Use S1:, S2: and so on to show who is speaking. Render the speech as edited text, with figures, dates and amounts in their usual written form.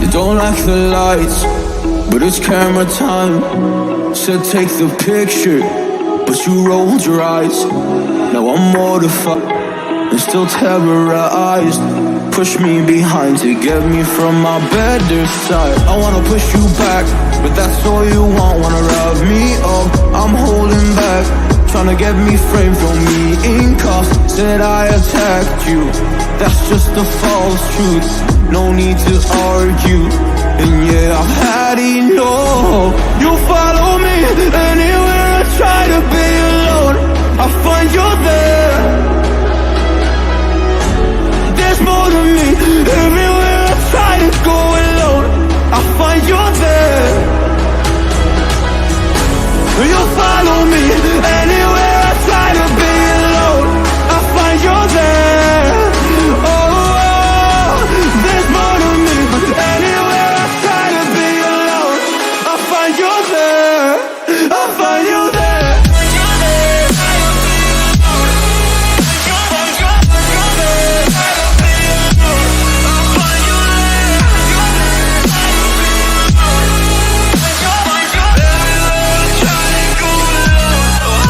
S1: You don't like the lights, but it's camera time. Said take the picture, but you rolled your eyes. Now I'm mortified and still terrorized. Push me behind to get me from my better side. I wanna push you back, but that's all you want. Wanna rub me up, I'm holding back. Tryna get me framed, throw me in cuffs. Said I attacked you, that's just a false truth. No need to argue, and yeah, I've had enough. You follow me anywhere I try to be alone, I find you there. There's more to me, everywhere I try to go alone, I find you there. You follow me anywhere I try to be alone, I find you there. Oh, there's more to me, anywhere I try to be alone, I find you there.